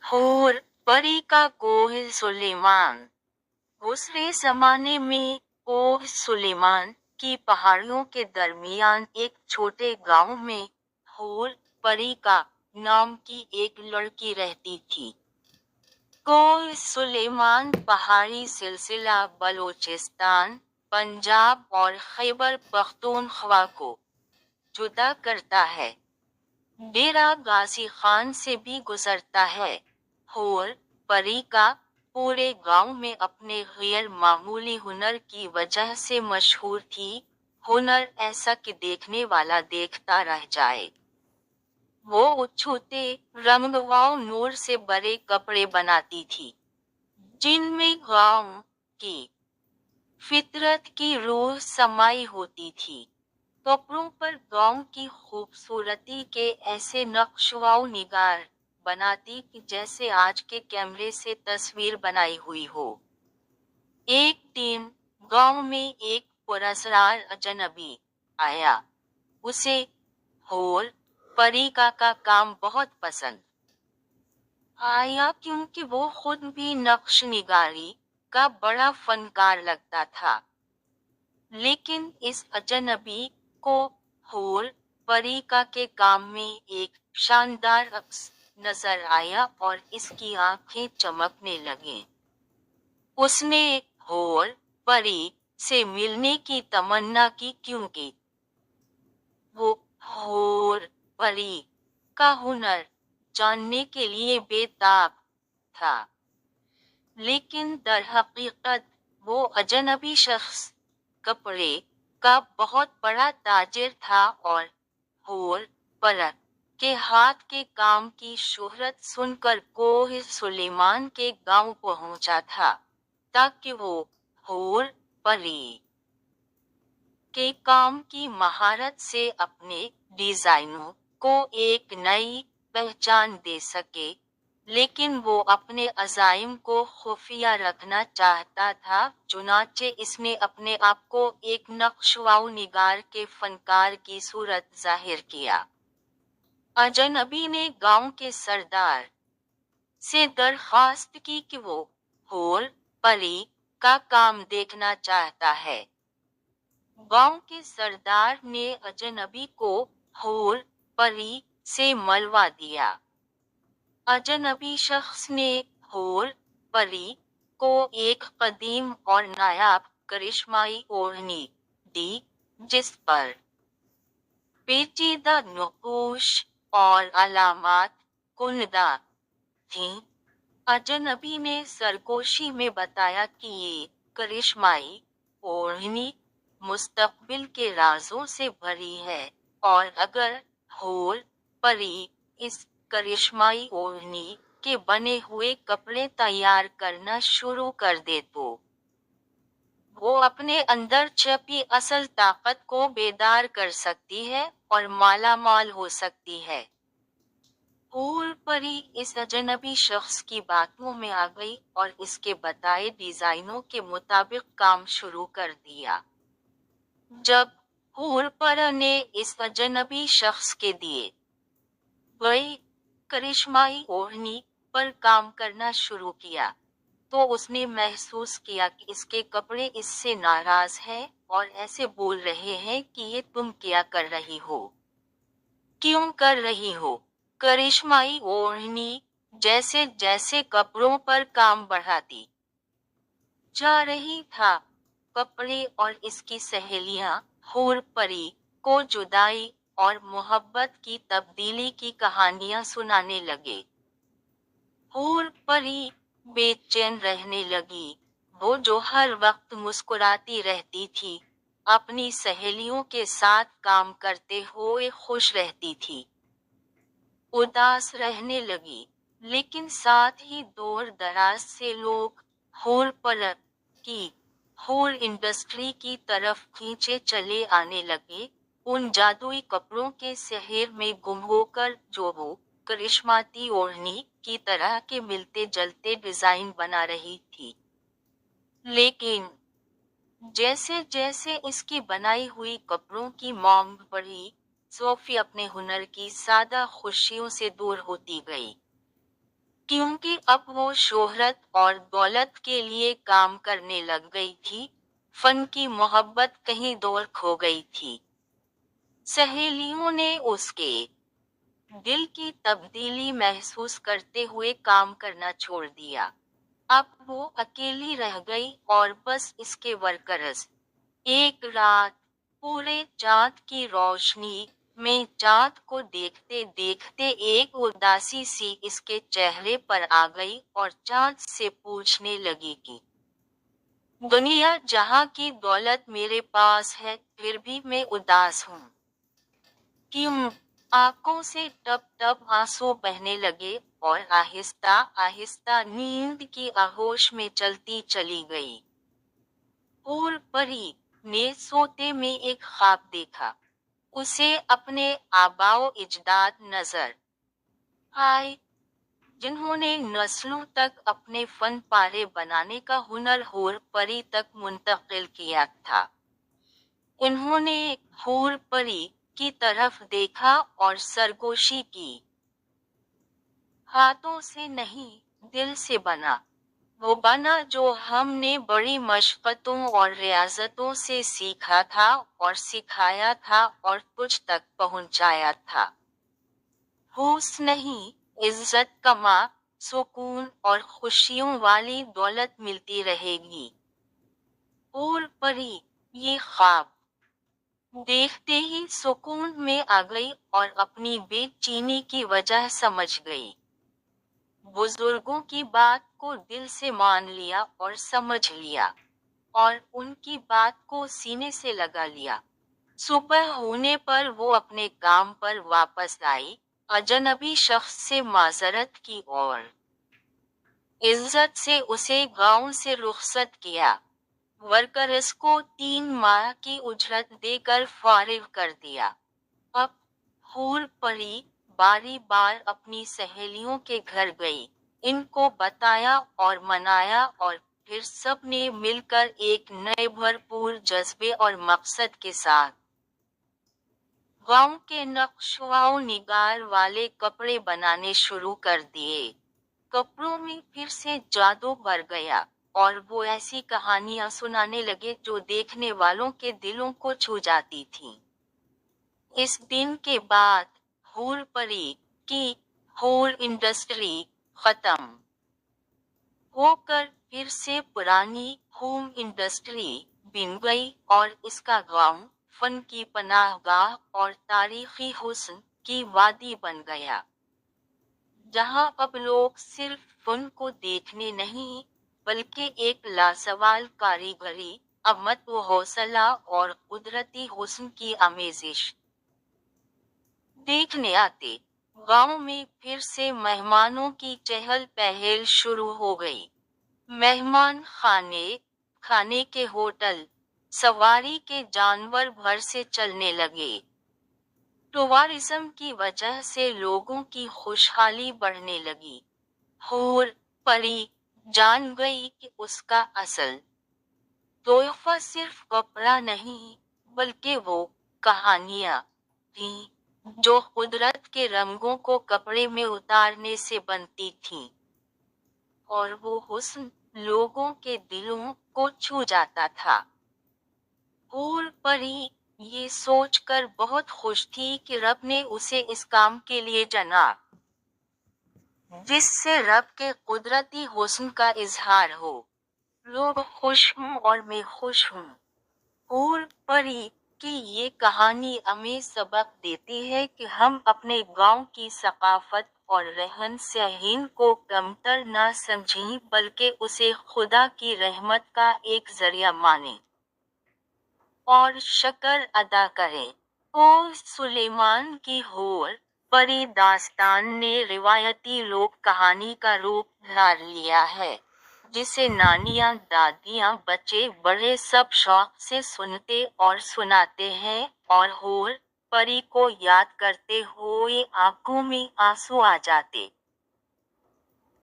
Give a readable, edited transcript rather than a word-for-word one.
हूर परी का कोह सुलेमान। दूसरे जमाने में कोह सुलेमान की पहाड़ियों के दरमियान एक छोटे गांव में हूर परी का नाम की एक लड़की रहती थी। कोह सुलेमान पहाड़ी सिलसिला बलोचिस्तान, पंजाब और खैबर पख्तूनख्वा को जुदा करता है। डेरा गाजी खान से भी गुजरता है। हूर परी का पूरे गांव में अपने गैर मामूली हुनर की वजह से मशहूर थी। हुनर ऐसा कि देखने वाला देखता रह जाए। वो उछूते रंगवाओ नूर से बड़े कपड़े बनाती थी, जिनमें गांव की फितरत की रूह समाई होती थी। कपड़ों पर गांव की खूबसूरती के ऐसे नक्शवाओ निगार बनाती कि जैसे आज के कैमरे से तस्वीर बनाई हुई हो। एक दिन गांव में एक पुरस्कार अजनबी आया। उसे हूर परी का काम बहुत पसंद आया क्योंकि वो खुद भी नक्श निगारी का बड़ा फनकार लगता था। लेकिन इस अजनबी को हूर परी के काम में एक शानदार अक्स नजर आया और इसकी आंखें चमकने लगीं। उसने हूर परी से मिलने की तमन्ना की क्योंकि वो हूर परी का हुनर जानने के लिए बेताब था। लेकिन दरहकीकत वो अजनबी शख्स कपड़े का बहुत बड़ा ताजिर था और हूर पर के हाथ के काम की शोहरत सुनकर कोह सुलेमान के गांव पहुंचा था, ताकि वो हूर परी के काम की महारत से अपने डिजाइनों को एक नई पहचान दे सके। लेकिन वो अपने अज़ाइम को खुफिया रखना चाहता था, चुनाचे इसने अपने आप को एक नक्शवाओ निगार के फनकार की सूरत जाहिर किया। अजनबी ने गांव के सरदार से दरख्वास्त की कि वो हूर परी का काम देखना चाहता है। गांव के सरदार ने अजनबी को हूर परी से मलवा दिया। अजनबी शख्स ने हूर परी को एक कदीम और नायाब करिश्माई ओढ़नी दी, जिस पर पेचीदा नक़ूश और अलामात कुंदा थीं। अजनबी ने सरगोशी में बताया कि ये करिश्माई ओढ़नी मुस्तक़बिल के राज़ों से भरी है और अगर हूर परी इस करिश्माई ओढ़नी के बने हुए कपड़े तैयार करना शुरू कर दे तो वो अपने अंदर छिपी असल ताकत को बेदार कर सकती है और मालामाल हो सकती है। हूर परी इस अजनबी शख्स की बातों में आ गई और इसके बताए डिजाइनों के मुताबिक काम शुरू कर दिया। जब हूर पर ने इस अजनबी शख्स के दिए गए करिश्माई ओढ़नी पर काम करना शुरू किया, तो उसने महसूस किया कि इसके कपड़े इससे नाराज हैं और ऐसे बोल रहे हैं कि ये तुम क्या कर रही हो, क्यों कर रही हो। करिश्माई ओढ़नी जैसे जैसे कपड़ों पर काम बढ़ाती जा रही था, कपड़े और इसकी सहेलियां हूर परी को जुदाई और मोहब्बत की तब्दीली की कहानियां सुनाने लगे। हूर परी बेचैन रहने लगी। वो जो हर वक्त मुस्कुराती रहती थी, अपनी सहेलियों के साथ काम करते हुए खुश रहती थी, उदास रहने लगी। लेकिन साथ ही दूर दराज से लोग हूर पर की हूर इंडस्ट्री की तरफ खींचे चले आने लगे, उन जादुई कपड़ों के शहर में गुम होकर जो वो करिश्माती ओढ़नी की तरह के मिलते जलते डिजाइन बना रही थी। लेकिन जैसे जैसे इसकी बनाई हुई कपड़ों की मांग बढ़ी, सोफी अपने हुनर की सादा खुशियों से दूर होती गई। کیونکہ اب وہ شہرت اور دولت کے لیے کام کرنے لگ گئی تھی، فن کی محبت کہیں دور کھو گئی تھی۔ سہیلیوں نے اس کے دل کی تبدیلی محسوس کرتے ہوئے کام کرنا چھوڑ دیا۔ اب وہ اکیلی رہ گئی اور بس اس کے ورکرز۔ ایک رات، پورے چاند کی روشنی میں چاند کو دیکھتے دیکھتے ایک اداسی سی اس کے چہرے پر آ گئی اور چاند سے پوچھنے لگی کہ دنیا جہاں کی دولت میرے پاس ہے، پھر بھی میں اداس ہوں۔ کیوں؟ آنکھوں سے ٹپ ٹپ آنسو بہنے لگے اور آہستہ آہستہ نیند کی آغوش میں چلتی چلی گئی۔ حور پری نے سوتے میں ایک خواب دیکھا۔ اسے اپنے آباء و اجداد نظر آئے، جنہوں نے نسلوں تک اپنے فن پارے بنانے کا ہنر حور پری تک منتقل کیا تھا۔ انہوں نے حور پری کی طرف دیکھا اور سرگوشی کی۔ ہاتھوں سے نہیں، دل سے بنا۔ وہ بنا جو ہم نے بڑی مشقتوں اور ریاضتوں سے سیکھا تھا اور سکھایا تھا اور تجھ تک پہنچایا تھا۔ ہوش نہیں، عزت کما، سکون اور خوشیوں والی دولت ملتی رہے گی۔ حور پری یہ خواب دیکھتے ہی سکون میں آ گئی اور اپنی بے چینی کی وجہ سمجھ گئی۔ بزرگوں کی بات کو دل سے مان لیا اور سمجھ لیا، اور ان کی بات کو سینے سے لگا لیا۔ صبح ہونے پر وہ اپنے کام پر واپس آئی، اجنبی شخص سے معذرت کی اور عزت سے اسے گاؤں سے رخصت کیا۔ ورکرز کو 3 ماہ کی اجرت دے کر فارغ کر دیا۔ اب حور پری باری بار اپنی سہیلیوں کے گھر گئی، ان کو بتایا اور منایا اور پھر سب نے مل کر ایک نئے بھرپور جذبے اور مقصد کے ساتھ گاؤں کے نقش و نگار والے کپڑے بنانے شروع کر دیے۔ کپڑوں میں پھر سے جادو بھر گیا اور وہ ایسی کہانیاں سنانے لگے جو دیکھنے والوں کے دلوں کو چھو جاتی تھیں۔ اس دن کے بعد حور پری کی حور انڈسٹری ختم ہو کر پھر سے پرانی ہوم انڈسٹری بن گئی اور اس کا گاؤں فن کی پناہ گاہ اور تاریخی حسن کی وادی بن گیا، جہاں اب لوگ صرف فن کو دیکھنے نہیں بلکہ ایک لازوال کاریگری، امت و حوصلہ اور قدرتی حسن کی آمیزش دیکھنے آتے۔ گاؤں میں پھر سے مہمانوں کی چہل پہل شروع ہو گئی۔ مہمان خانے، کھانے کے ہوٹل، سواری کے جانور بھر سے چلنے لگے۔ ٹورازم کی وجہ سے لوگوں کی خوشحالی بڑھنے لگی۔ حور پری جان گئی کہ اس کا اصل تحفہ صرف کپڑا نہیں بلکہ وہ کہانیاں تھیں جو قدرت کے رنگوں کو کپڑے میں اتارنے سے بنتی تھیں، اور وہ حسن لوگوں کے دلوں کو چھو جاتا تھا۔ حور پری یہ سوچ کر بہت خوش تھی کہ رب نے اسے اس کام کے لیے چنا جس سے رب کے قدرتی حسن کا اظہار ہو۔ لوگ خوش ہوں اور میں خوش ہوں۔ حور پری کی یہ کہانی ہمیں سبق دیتی ہے کہ ہم اپنے گاؤں کی ثقافت اور رہن سہن کو کمتر نہ سمجھیں بلکہ اسے خدا کی رحمت کا ایک ذریعہ مانیں اور شکر ادا کریں۔ سلیمان کی حور پری داستان نے روایتی لوک کہانی کا روپ دھار لیا ہے، جسے نانیاں، دادیاں، بچے بڑے سب شوق سے سنتے اور سناتے ہیں، اور حور پری کو یاد کرتے ہوئے آنکھوں میں آنسو آ جاتے۔